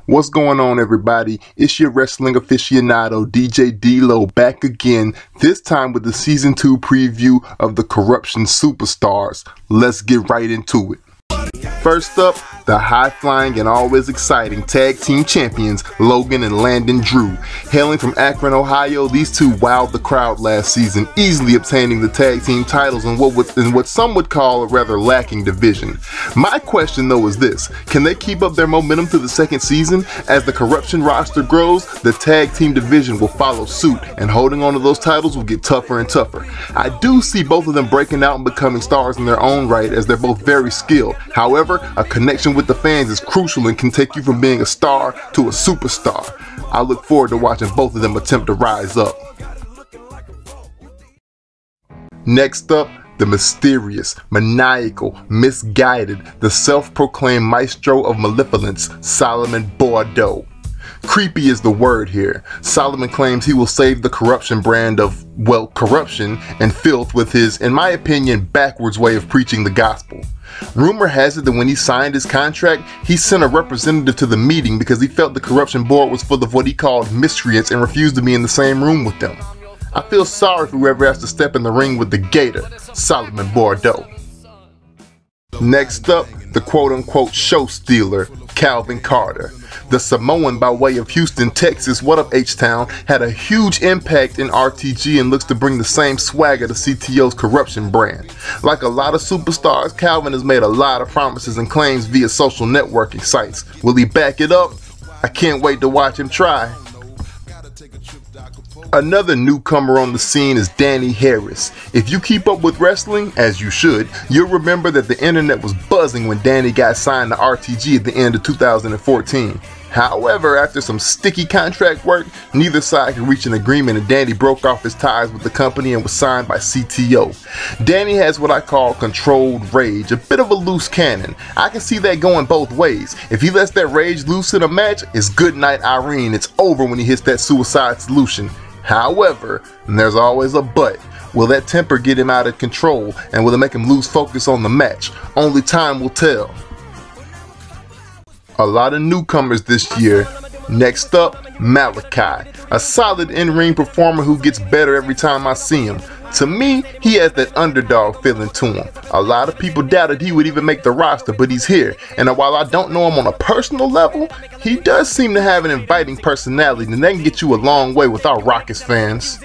What's going on, everybody? It's your Wrestling Aficionado DJ DLo back again, this time with the Season 2 preview of the Corruption Superstars. Let's get right into it. First up, the high-flying and always exciting tag team champions Logan and Logan Drew. Hailing from Akron, Ohio, these two wowed the crowd last season, easily obtaining the tag team titles in what some would call a rather lacking division. My question though is this: can they keep up their momentum through the second season? As the Corruption roster grows, the tag team division will follow suit, and holding on to those titles will get tougher and tougher. I do see both of them breaking out and becoming stars in their own right, as they're both very skilled. However, a connection with the fans is crucial and can take you from being a star to a superstar. I look forward to watching both of them attempt to rise up. Next up, the mysterious, maniacal, misguided, the self-proclaimed maestro of malevolence, Solomon Bordeaux. Creepy is the word here. Solomon claims he will save the Corruption brand of, well, corruption and filth with his, in my opinion, backwards way of preaching the gospel. Rumor has it that when he signed his contract, he sent a representative to the meeting because he felt the Corruption board was full of what he called miscreants and refused to be in the same room with them. I feel sorry for whoever has to step in the ring with the Gator, Solomon Bordeaux. Next up, the quote-unquote show stealer, Calvin Carter. The Samoan by way of Houston, Texas, what up H-Town, had a huge impact in RTG and looks to bring the same swagger to CTO's Corruption brand. Like a lot of superstars, Calvin has made a lot of promises and claims via social networking sites. Will he back it up? I can't wait to watch him try. Another newcomer on the scene is Danny Harris. If you keep up with wrestling, as you should, you'll remember that the internet was buzzing when Danny got signed to RTG at the end of 2014. However, after some sticky contract work, neither side could reach an agreement and Danny broke off his ties with the company and was signed by CTO. Danny has what I call controlled rage, a bit of a loose cannon. I can see that going both ways. If he lets that rage loose in a match, it's good night Irene. It's over when he hits that suicide solution. However, and there's always a but, will that temper get him out of control and will it make him lose focus on the match? Only time will tell. A lot of newcomers this year. Next up, Malachi, a solid in-ring performer who gets better every time I see him. To me, he has that underdog feeling to him. A lot of people doubted he would even make the roster, but he's here. And while I don't know him on a personal level, he does seem to have an inviting personality, and that can get you a long way with our Rockets fans.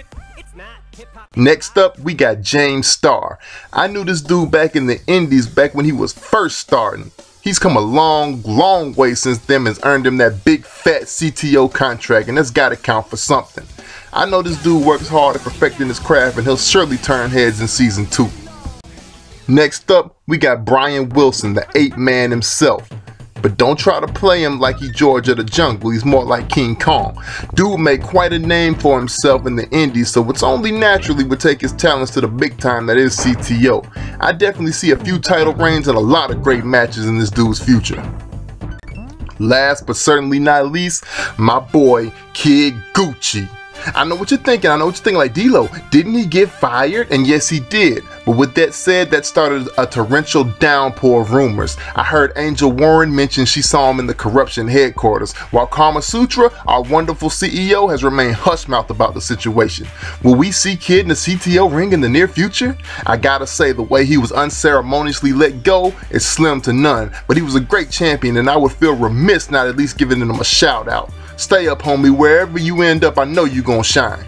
Next up, we got Jamz. I knew this dude back in the Indies back when he was first starting. He's come a long way since then and has earned him that big fat CTO contract, and that's gotta count for something. I know this dude works hard at perfecting his craft and he'll surely turn heads in Season 2. Next up, we got Brian Wilson, the 8-man himself. But don't try to play him like he's George of the Jungle, he's more like King Kong. Dude made quite a name for himself in the indies, so it's only natural he would take his talents to the big time that is CTO. I definitely see a few title reigns and a lot of great matches in this dude's future. Last but certainly not least, my boy Kid Gucci. I know what you're thinking, like DLo, didn't he get fired? And yes he did, but with that said, that started a torrential downpour of rumors. I heard Angel Warren mention she saw him in the Corruption headquarters, while Kama Sutra, our wonderful CEO, has remained hush-mouthed about the situation. Will we see Kid in the CTO ring in the near future? I gotta say, the way he was unceremoniously let go is slim to none, but he was a great champion and I would feel remiss not at least giving him a shout out. Stay up, homie. Wherever you end up, I know you gonna shine.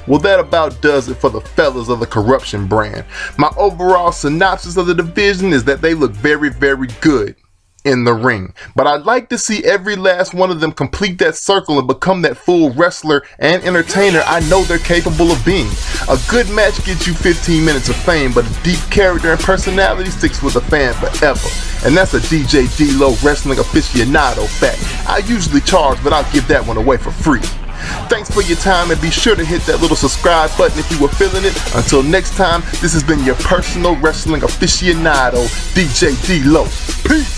Well, that about does it for the fellas of the Corruption brand. My overall synopsis of the division is that they look very good in the ring. But I'd like to see every last one of them complete that circle and become that full wrestler and entertainer I know they're capable of being. A good match gets you 15 minutes of fame, but a deep character and personality sticks with a fan forever. And that's a DJ DLo Wrestling Aficionado fact. I usually charge, but I'll give that one away for free. Thanks for your time and be sure to hit that little subscribe button if you were feeling it. Until next time, this has been your personal Wrestling Aficionado, DJ DLo. Peace!